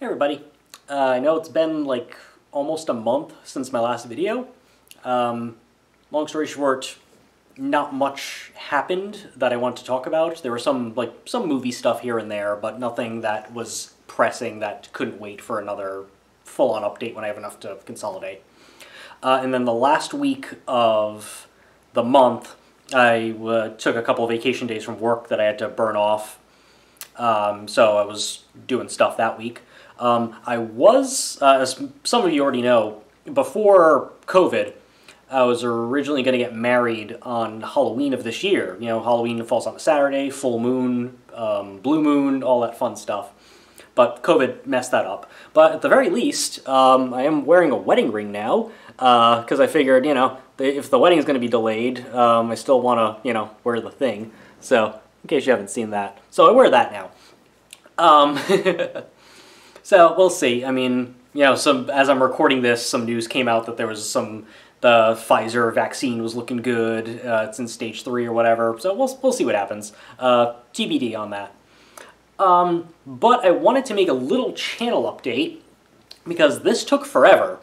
Hey everybody. I know it's been like almost a month since my last video. Long story short, not much happened that I want to talk about. There was some movie stuff here and there, but nothing that was pressing that couldn't wait for another full-on update when I have enough to consolidate. And then the last week of the month, I took a couple of vacation days from work that I had to burn off. So I was doing stuff that week. I was, as some of you already know, before COVID, I was originally going to get married on Halloween of this year. You know, Halloween falls on a Saturday, full moon, blue moon, all that fun stuff. But COVID messed that up. But at the very least, I am wearing a wedding ring now, because I figured, you know, if the wedding is going to be delayed, I still want to, you know, wear the thing. So, in case you haven't seen that. So I wear that now. So we'll see. I mean, you know, as I'm recording this, some news came out that there was the Pfizer vaccine was looking good. It's in stage 3 or whatever. So we'll see what happens. TBD on that. But I wanted to make a little channel update because this took forever.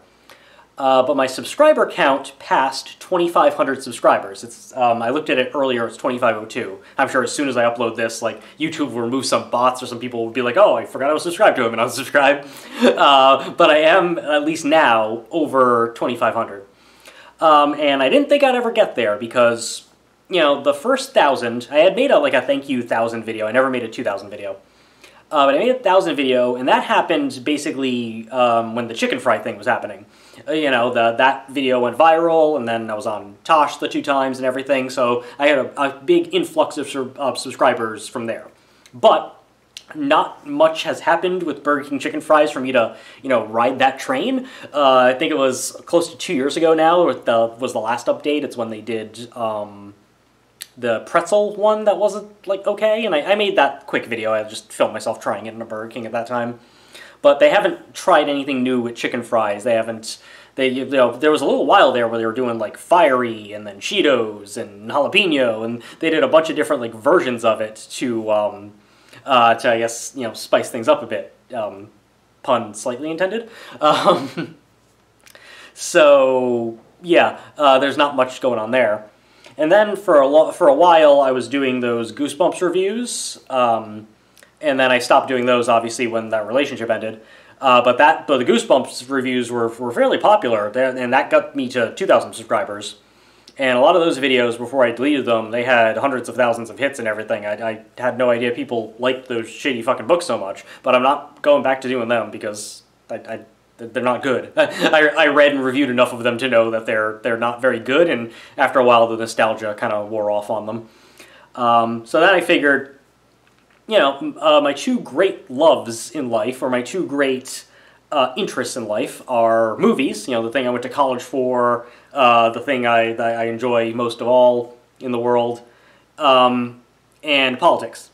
But my subscriber count passed 2,500 subscribers. It's I looked at it earlier, it's 2,502. I'm sure as soon as I upload this, like, YouTube will remove some bots or some people will be like, oh, I forgot I was subscribed to him, and I'll subscribe. But I am, at least now, over 2,500. And I didn't think I'd ever get there because, you know, the first 1,000, I had made a thank you 1,000 video. I never made a 2,000 video. But I made a 1,000 video, and that happened basically when the chicken fry thing was happening. You know, that video went viral, and then I was on Tosh the 2 times and everything, so I had a big influx of subscribers from there. But not much has happened with Burger King chicken fries for me to, you know, ride that train. I think it was close to 2 years ago now, was the last update. It's when they did the pretzel one that wasn't, like, okay, and I made that quick video. I just filmed myself trying it in a Burger King at that time. But they haven't tried anything new with chicken fries. They haven't, you know, there was a little while there where they were doing, like, fiery, and then Cheetos, and jalapeno, and they did a bunch of different, like, versions of it to I guess, you know, spice things up a bit. Pun slightly intended. So, yeah, there's not much going on there. And then for a while, I was doing those Goosebumps reviews, and then I stopped doing those, obviously, when that relationship ended. But the Goosebumps reviews were fairly popular, and that got me to 2,000 subscribers. And a lot of those videos, before I deleted them, they had hundreds of thousands of hits and everything. I had no idea people liked those shitty fucking books so much, but I'm not going back to doing them because they're not good. I read and reviewed enough of them to know that they're not very good, and after a while the nostalgia kind of wore off on them. So then I figured, you know, my 2 great loves in life, or my 2 great interests in life, are movies, you know, the thing I went to college for, the thing I enjoy most of all in the world, and politics.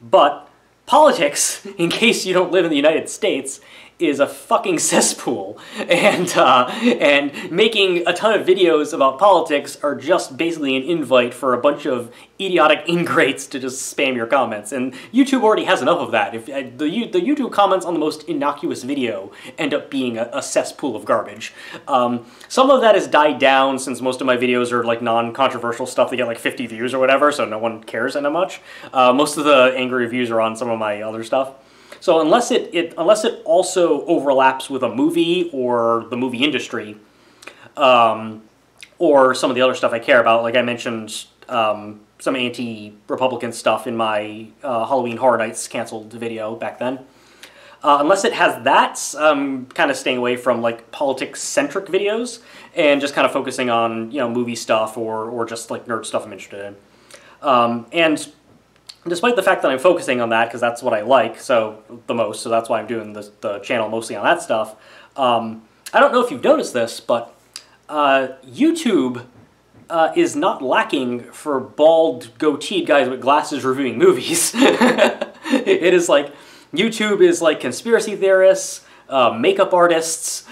But politics, in case you don't live in the United States, is a fucking cesspool, and making a ton of videos about politics are just basically an invite for a bunch of idiotic ingrates to just spam your comments, and YouTube already has enough of that. If the YouTube comments on the most innocuous video end up being a cesspool of garbage. Some of that has died down since most of my videos are like non-controversial stuff. They get like 50 views or whatever, so no one cares that much. Most of the angry reviews are on some of my other stuff. So unless it also overlaps with a movie or the movie industry, or some of the other stuff I care about, like I mentioned some anti-Republican stuff in my Halloween Horror Nights canceled video back then. Unless it has that, I'm kind of staying away from like politics-centric videos and just kind of focusing on, you know, movie stuff or just like nerd stuff I'm interested in. And despite the fact that I'm focusing on that, because that's what I like so that's why I'm doing the channel mostly on that stuff, I don't know if you've noticed this, but YouTube is not lacking for bald, goateed guys with glasses reviewing movies. It is like, YouTube is like conspiracy theorists, makeup artists,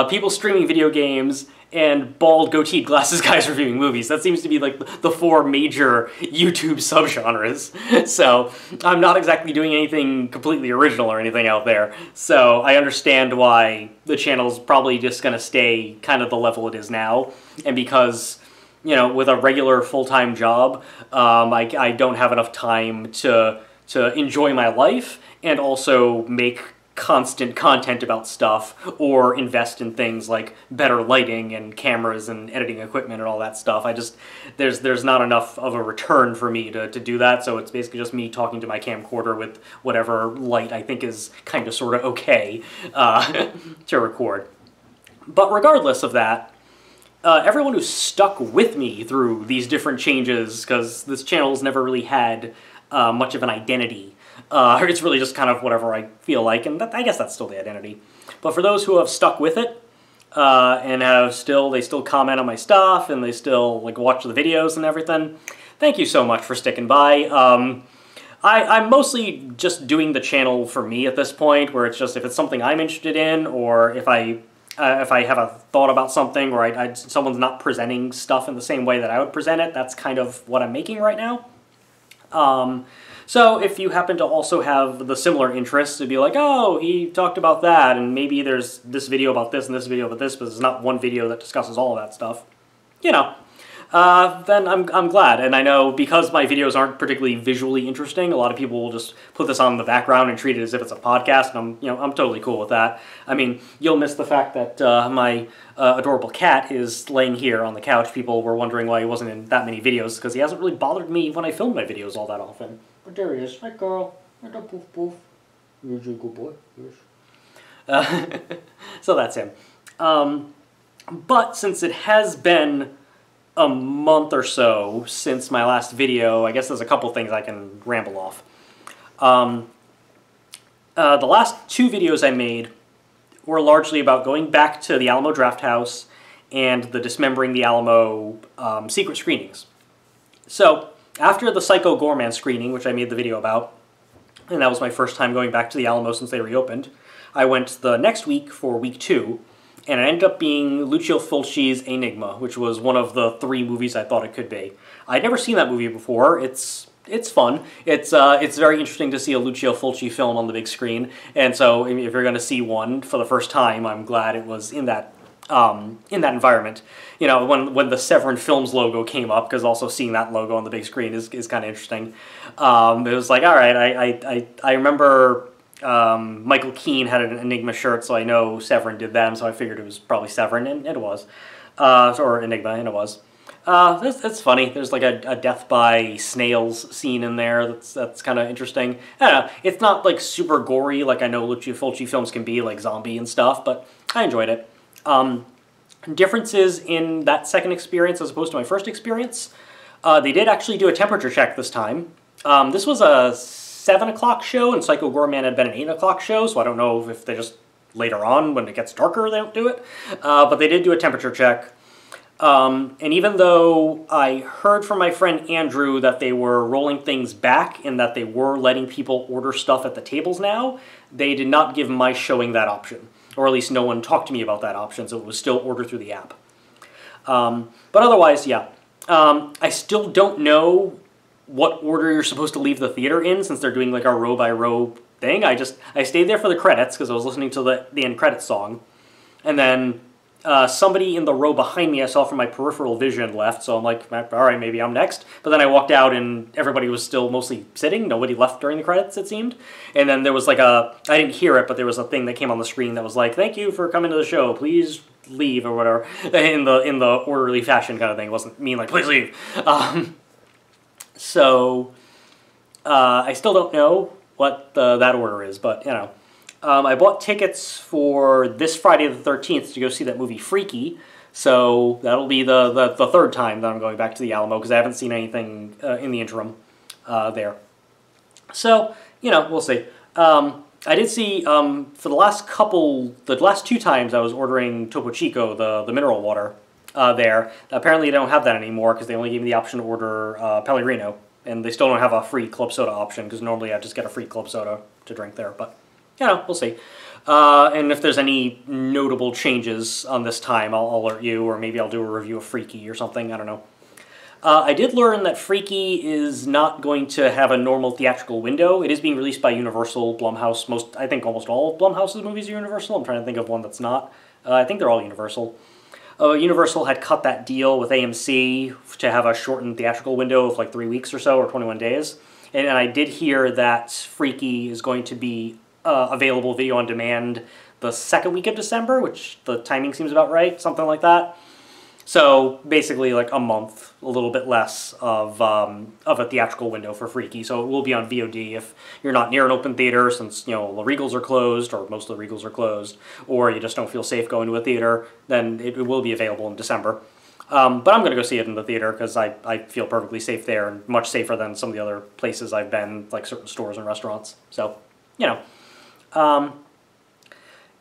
people streaming video games, and bald goateed glasses guys reviewing movies. That seems to be like the four major YouTube subgenres. So I'm not exactly doing anything completely original or anything out there. So I understand why the channel's probably just going to stay kind of the level it is now. And because, you know, with a regular full-time job, I don't have enough time to enjoy my life and also make constant content about stuff or invest in things like better lighting and cameras and editing equipment and all that stuff. There's not enough of a return for me to do that, so it's basically just me talking to my camcorder with whatever light I think is kind of sort of okay to record. But regardless of that, everyone who's stuck with me through these different changes, because this channel's never really had much of an identity. It's really just kind of whatever I feel like, and I guess that's still the identity. But for those who have stuck with it, and they still comment on my stuff, and they still like watch the videos and everything, thank you so much for sticking by. I'm mostly just doing the channel for me at this point, where it's just if it's something I'm interested in, or if I have a thought about something, or someone's not presenting stuff in the same way that I would present it, that's kind of what I'm making right now. So if you happen to also have the similar interests, to be like, oh, he talked about that, and maybe there's this video about this and this video about this, but there's not one video that discusses all of that stuff, you know, then I'm glad. And I know because my videos aren't particularly visually interesting, a lot of people will just put this on in the background and treat it as if it's a podcast, and I'm totally cool with that. I mean, you'll miss the fact that my adorable cat is laying here on the couch. People were wondering why he wasn't in that many videos, because he hasn't really bothered me when I film my videos all that often. But there he is. Hi, girl. Hi, poof, poof. You're a good boy. Yes. So that's him. But since it has been a month or so since my last video, I guess there's a couple things I can ramble off. The last two videos I made were largely about going back to the Alamo Drafthouse and the Dismembering the Alamo secret screenings. So, after the Psycho Goreman screening, which I made the video about, and that was my first time going back to the Alamo since they reopened, I went the next week for week 2, and it ended up being Lucio Fulci's Aenigma, which was one of the 3 movies I thought it could be. I'd never seen that movie before. It's fun. It's very interesting to see a Lucio Fulci film on the big screen, and so if you're going to see one for the first time, I'm glad it was in that environment. You know, when the Severin Films logo came up, because also seeing that logo on the big screen is kind of interesting. It was like, all right, I remember Michael Keane had an Enigma shirt, so I know Severin did them, so I figured it was probably Severin, and it was. Or Enigma, and it was. It's funny. There's like a death by snails scene in there that's kind of interesting. I don't know. It's not like super gory like I know Lucio Fulci films can be, like zombie and stuff, but I enjoyed it. Differences in that second experience as opposed to my first experience. They did actually do a temperature check this time. This was a 7 o'clock show, and Psycho Goreman had been an 8 o'clock show, so I don't know if they just later on, when it gets darker, they don't do it. But they did do a temperature check. And even though I heard from my friend Andrew that they were rolling things back and that they were letting people order stuff at the tables now, they did not give my showing that option. Or at least no one talked to me about that option, so it was still ordered through the app. But otherwise, yeah. I still don't know what order you're supposed to leave the theater in, since they're doing like a row-by-row thing. I stayed there for the credits, because I was listening to the end credits song. And then somebody in the row behind me I saw from my peripheral vision left, so I'm like, all right, maybe I'm next. But then I walked out and everybody was still mostly sitting. Nobody left during the credits, it seemed. And then there was like I didn't hear it, but there was a thing that came on the screen that was like, thank you for coming to the show, please leave, or whatever, in the orderly fashion kind of thing. It wasn't mean like, please leave. So I still don't know what that order is, but you know. I bought tickets for this Friday the 13th to go see that movie Freaky, so that'll be the third time that I'm going back to the Alamo, because I haven't seen anything in the interim there. So, you know, we'll see. I did see, for the last 2 times I was ordering Topo Chico, the mineral water, there. Apparently they don't have that anymore, because they only gave me the option to order Pellegrino, and they still don't have a free club soda option, because normally I just get a free club soda to drink there, but we'll see. And if there's any notable changes on this time, I'll alert you, or maybe I'll do a review of Freaky or something, I don't know. I did learn that Freaky is not going to have a normal theatrical window. It is being released by Universal, Blumhouse. I think almost all of Blumhouse's movies are Universal. I'm trying to think of one that's not. I think they're all Universal. Universal had cut that deal with AMC to have a shortened theatrical window of like 3 weeks or so, or 21 days. And I did hear that Freaky is going to be available video on demand the second week of December, which the timing seems about right, something like that. So basically like a month, a little bit less of a theatrical window for Freaky. So it will be on VOD if you're not near an open theater, since the Regals are closed, or most of the Regals are closed, or you just don't feel safe going to a theater, then it will be available in December. But I'm going to go see it in the theater because I feel perfectly safe there, and much safer than some of the other places I've been, like certain stores and restaurants. So,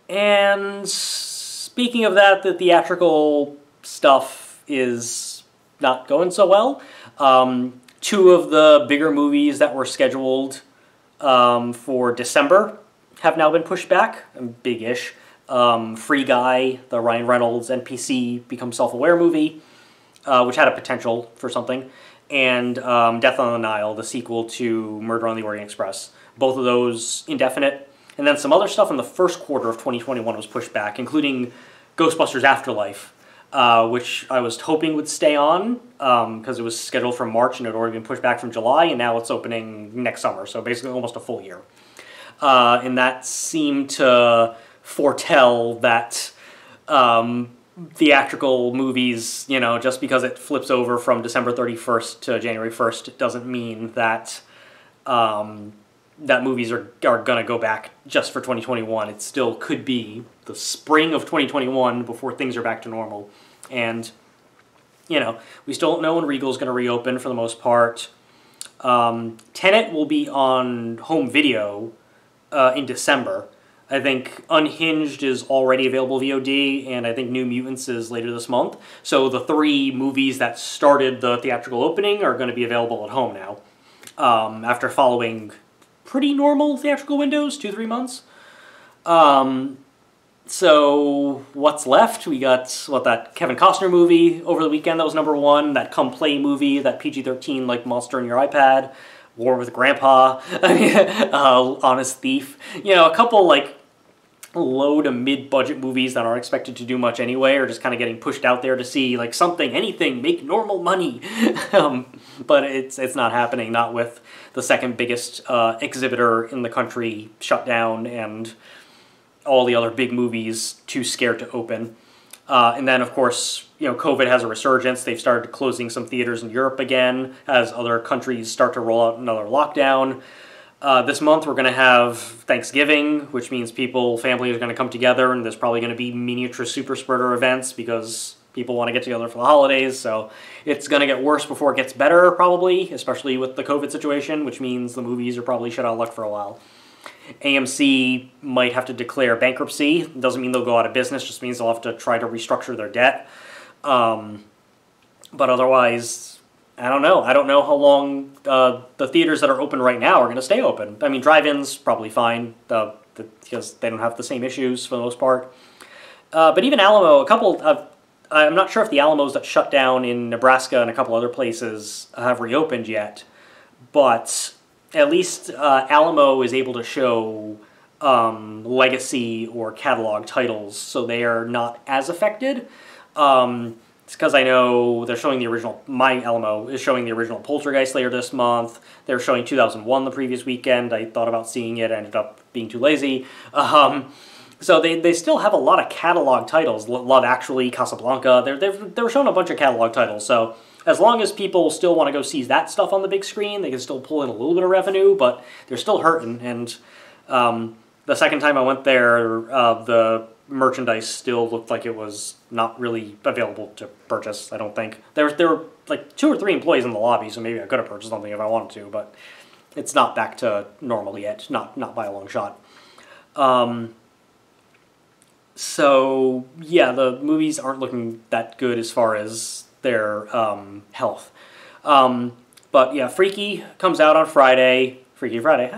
and speaking of that, the theatrical stuff is not going so well. Two of the bigger movies that were scheduled for December have now been pushed back, big-ish. Free Guy, the Ryan Reynolds NPC Become Self-Aware movie, which had a potential for something, and Death on the Nile, the sequel to Murder on the Orient Express. Both of those indefinite. And then some other stuff in the first quarter of 2021 was pushed back, including Ghostbusters Afterlife, which I was hoping would stay on, because it was scheduled for March and it had already been pushed back from July, and now it's opening next summer, so basically almost a full year. And that seemed to foretell that theatrical movies, just because it flips over from December 31st to January 1st doesn't mean that that movies are going to go back just for 2021. It still could be the spring of 2021 before things are back to normal. And, we still don't know when Regal's going to reopen for the most part. Tenet will be on home video in December. I think Unhinged is already available VOD, and I think New Mutants is later this month. So the 3 movies that started the theatrical opening are going to be available at home now, after following pretty normal theatrical windows, 2-3 months. So what's left? We got, that Kevin Costner movie over the weekend that was #1, that Come Play movie, that PG-13 like Monster in Your iPad, War with Grandpa, Honest Thief. A couple like low to mid-budget movies that aren't expected to do much anyway, or just kind of getting pushed out there to see like anything, make normal money. But it's not happening, not with the second biggest exhibitor in the country shut down and all the other big movies too scared to open. And then, of course, COVID has a resurgence. They've started closing some theaters in Europe again as other countries start to roll out another lockdown. This month we're going to have Thanksgiving, which means families are going to come together, and there's probably going to be miniature super spreader events because people want to get together for the holidays. So it's going to get worse before it gets better, probably, especially with the COVID situation, which means the movies are probably shut out of luck for a while. AMC might have to declare bankruptcy. It doesn't mean they'll go out of business, just means they'll have to try to restructure their debt. But otherwise, I don't know. I don't know how long the theaters that are open right now are going to stay open. I mean, drive-ins, probably fine, because they don't have the same issues for the most part. But even Alamo, I'm not sure if the Alamos that shut down in Nebraska and a couple other places have reopened yet, but at least Alamo is able to show legacy or catalog titles, so they are not as affected. It's because I know they're showing the original, my Alamo is showing the original Poltergeist later this month. They're showing 2001 the previous weekend. I thought about seeing it, I ended up being too lazy. So they still have a lot of catalog titles. Love Actually, Casablanca, they're showing a bunch of catalog titles, so as long as people still want to go see that stuff on the big screen, they can still pull in a little bit of revenue, but they're still hurting. And the second time I went there, the merchandise still looked like it was not really available to purchase, I don't think. There were like 2 or 3 employees in the lobby, so maybe I could have purchased something if I wanted to, but it's not back to normal yet, not by a long shot. So, yeah, the movies aren't looking that good as far as their health. But yeah, Freaky comes out on Friday. Freaky Friday.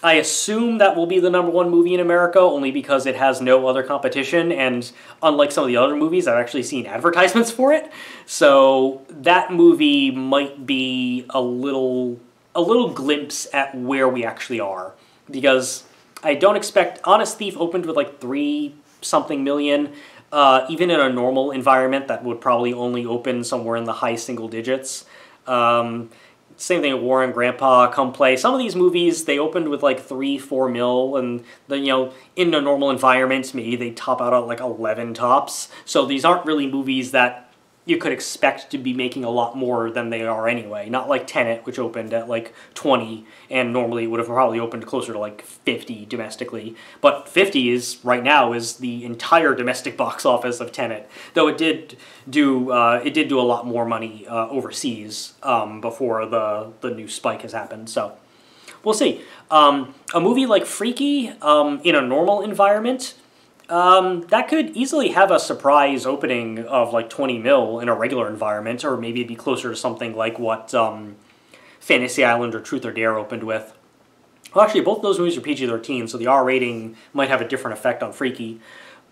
I assume that will be the #1 movie in America, only because it has no other competition, and unlike some of the other movies, I've actually seen advertisements for it. So that movie might be a little glimpse at where we actually are, because I don't expect. Honest Thief opened with like 3-something million. Even in a normal environment, that would probably only open somewhere in the high single digits. Same thing with War and Grandpa, Come Play. Some of these movies, they opened with like 3-4 mil, and then, in a normal environment, maybe they top out at like 11 tops. So these aren't really movies that you could expect to be making a lot more than they are anyway. Not like Tenet, which opened at like 20, and normally would have probably opened closer to like 50 domestically. But 50 right now is the entire domestic box office of Tenet, though it did do a lot more money overseas before the new spike has happened. So we'll see. A movie like Freaky, in a normal environment, that could easily have a surprise opening of like 20 mil in a regular environment, or maybe it'd be closer to something like what Fantasy Island or Truth or Dare opened with. Well, actually, both of those movies are PG-13, so the R rating might have a different effect on Freaky.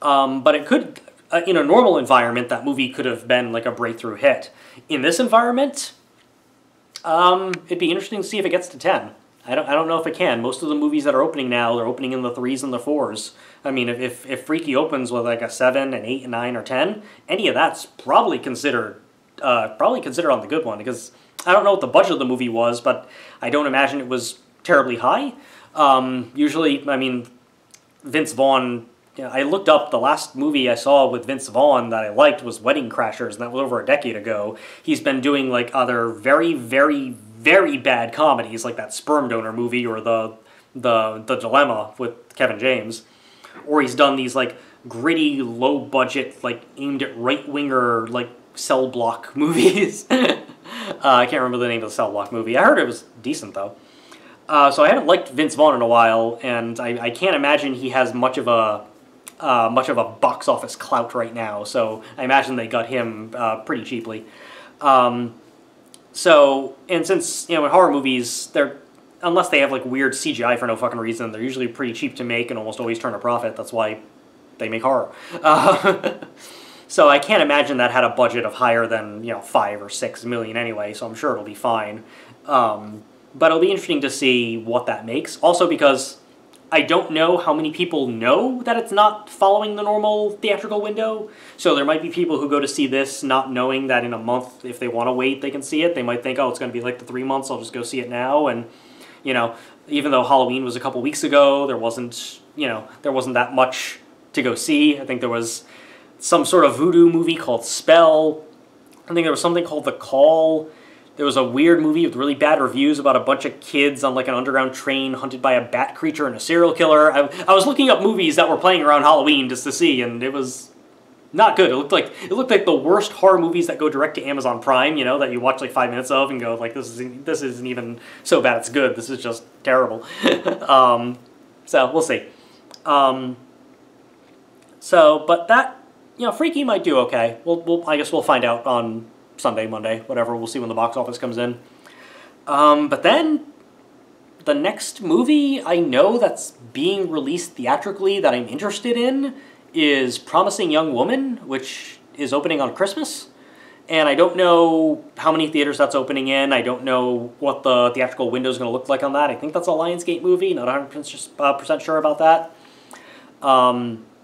But it could, in a normal environment, that movie could have been like a breakthrough hit. In this environment, it'd be interesting to see if it gets to 10. I don't know if it can. Most of the movies that are opening now, they're opening in the 3s and the 4s. I mean, if Freaky opens with like a 7, an 8, a 9, or 10, any of that's probably considered on the good one, because I don't know what the budget of the movie was, but I don't imagine it was terribly high. Usually, I mean, Vince Vaughn. I looked up the last movie I saw with Vince Vaughn that I liked was Wedding Crashers, and that was over a decade ago. He's been doing like other very, very, very bad comedies, like that Sperm Donor movie or the Dilemma with Kevin James, or he's done these like gritty, low budget, like aimed at right winger like cell block movies. I can't remember the name of the cell block movie. I heard it was decent though. So I haven't liked Vince Vaughn in a while, and I can't imagine he has much of a box office clout right now. So I imagine they got him pretty cheaply. So, and since, in horror movies, unless they have like weird CGI for no fucking reason, they're usually pretty cheap to make and almost always turn a profit. That's why they make horror. So I can't imagine that had a budget of higher than 5 or 6 million anyway. So I'm sure it'll be fine. But it'll be interesting to see what that makes. Also because I don't know how many people know that it's not following the normal theatrical window. So there might be people who go to see this not knowing that in a month, if they want to wait, they can see it. They might think, oh, it's going to be like the 3 months, I'll just go see it now. And, even though Halloween was a couple weeks ago, there wasn't that much to go see. I think there was some sort of voodoo movie called Spell. I think there was something called The Call. There was a weird movie with really bad reviews about a bunch of kids on like an underground train hunted by a bat creature and a serial killer. I was looking up movies that were playing around Halloween just to see, and it was not good. It looked like the worst horror movies that go direct to Amazon Prime, that you watch like 5 minutes of and go like, this isn't even so bad it's good. This is just terrible. So we'll see. But that Freaky might do okay. I guess we'll find out on Sunday, Monday, whatever. We'll see when the box office comes in. But then the next movie I know that's being released theatrically that I'm interested in is Promising Young Woman, which is opening on Christmas. And I don't know how many theaters that's opening in. I don't know what the theatrical window is going to look like on that. I think that's a Lionsgate movie. Not 100% sure about that.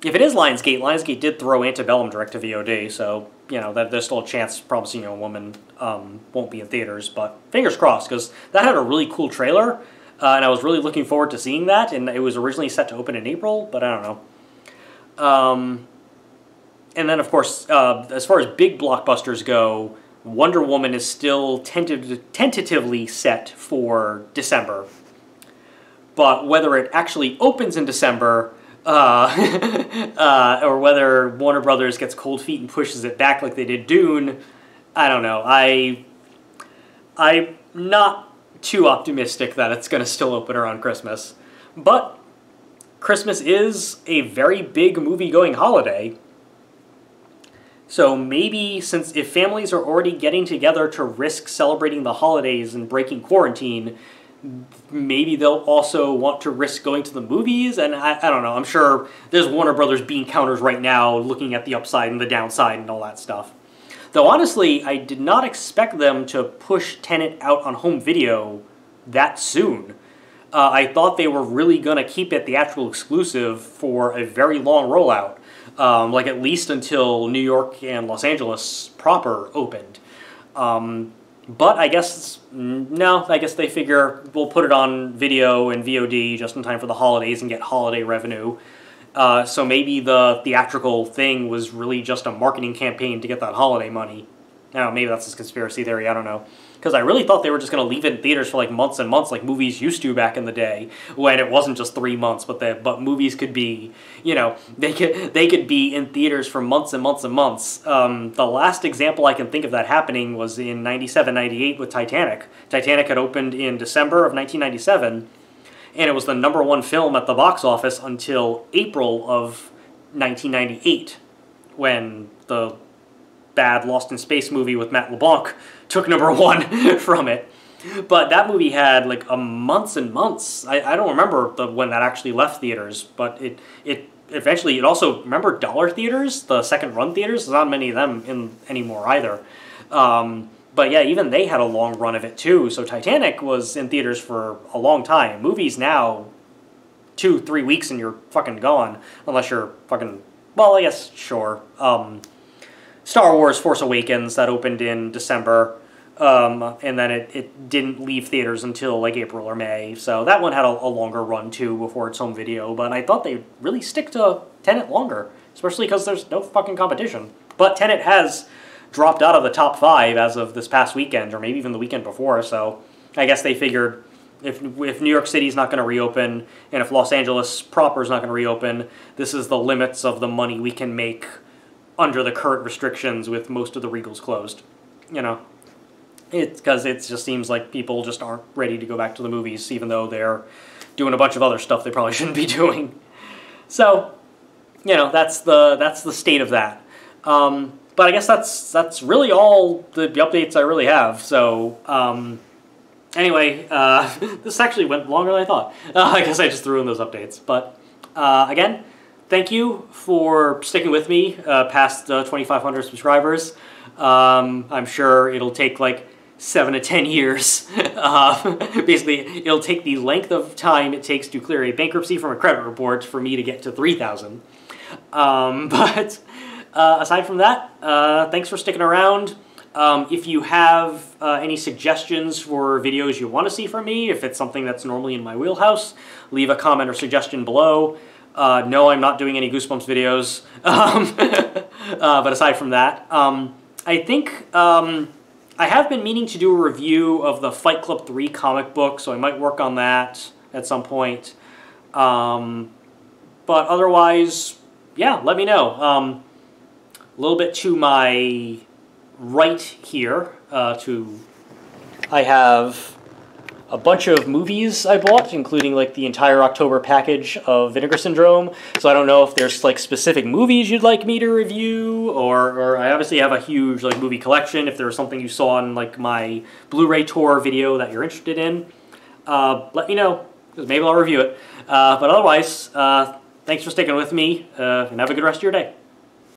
If it is Lionsgate did throw Antebellum direct to VOD, so that there's still a chance Promising Young Woman won't be in theaters. But fingers crossed, because that had a really cool trailer, and I was really looking forward to seeing that. And it was originally set to open in April, but I don't know. And then, of course, as far as big blockbusters go, Wonder Woman is still tentatively set for December. But whether it actually opens in December, or whether Warner Brothers gets cold feet and pushes it back like they did Dune, I don't know. I'm not too optimistic that it's going to still open around Christmas. But Christmas is a very big movie-going holiday. So maybe, if families are already getting together to risk celebrating the holidays and breaking quarantine, maybe they'll also want to risk going to the movies, and I don't know. I'm sure there's Warner Brothers bean counters right now looking at the upside and the downside and all that stuff. Though honestly, I did not expect them to push Tenet out on home video that soon. I thought they were really going to keep it theatrical exclusive for a very long rollout, like at least until New York and Los Angeles proper opened. But I guess, no, I guess they figure we'll put it on video and VOD just in time for the holidays and get holiday revenue. So maybe the theatrical thing was really just a marketing campaign to get that holiday money. Now, maybe that's a conspiracy theory, I don't know. Because I really thought they were just going to leave it in theaters for like months and months, like movies used to back in the day, when it wasn't just 3 months, but movies could be, you know, they could be in theaters for months and months and months. The last example I can think of that happening was in 97, 98 with Titanic. Titanic had opened in December of 1997, and it was the #1 film at the box office until April of 1998, when the bad Lost in Space movie with Matt LeBlanc took #1 from it. But that movie had like months and months. I don't remember when that actually left theaters, but it eventually, it also, remember dollar theaters, the second run theaters? There's not many of them anymore either. But yeah, even they had a long run of it too. So Titanic was in theaters for a long time. Movies now, 2-3 weeks and you're fucking gone. Unless you're fucking, well, I guess, sure. Star Wars Force Awakens, that opened in December. And then it didn't leave theaters until like April or May. So that one had a longer run too before its home video. But I thought they'd really stick to Tenet longer. Especially because there's no fucking competition. But Tenet has dropped out of the top 5 as of this past weekend, or maybe even the weekend before, so I guess they figured if New York City's not going to reopen, and if Los Angeles proper is not going to reopen, this is the limits of the money we can make under the current restrictions with most of the Regals closed. You know, it's because it just seems like people just aren't ready to go back to the movies, even though they're doing a bunch of other stuff they probably shouldn't be doing. So, you know, that's the state of that. But I guess that's really all the updates I really have. So, anyway, this actually went longer than I thought. I guess I just threw in those updates. But, again, thank you for sticking with me past 2,500 subscribers. I'm sure it'll take like 7 to 10 years. Basically, it'll take the length of time it takes to clear a bankruptcy from a credit report for me to get to 3,000. But aside from that, thanks for sticking around. If you have any suggestions for videos you want to see from me, if it's something that's normally in my wheelhouse, leave a comment or suggestion below. No, I'm not doing any Goosebumps videos. But aside from that, I think I have been meaning to do a review of the Fight Club 3 comic book, so I might work on that at some point. But otherwise, yeah, let me know. A little bit to my right here, I have a bunch of movies I bought, including like the entire October package of Vinegar Syndrome. So I don't know if there's like specific movies you'd like me to review, or I obviously have a huge like movie collection. If there's something you saw in like my Blu-ray tour video that you're interested in, let me know, because maybe I'll review it. But otherwise, thanks for sticking with me, and have a good rest of your day.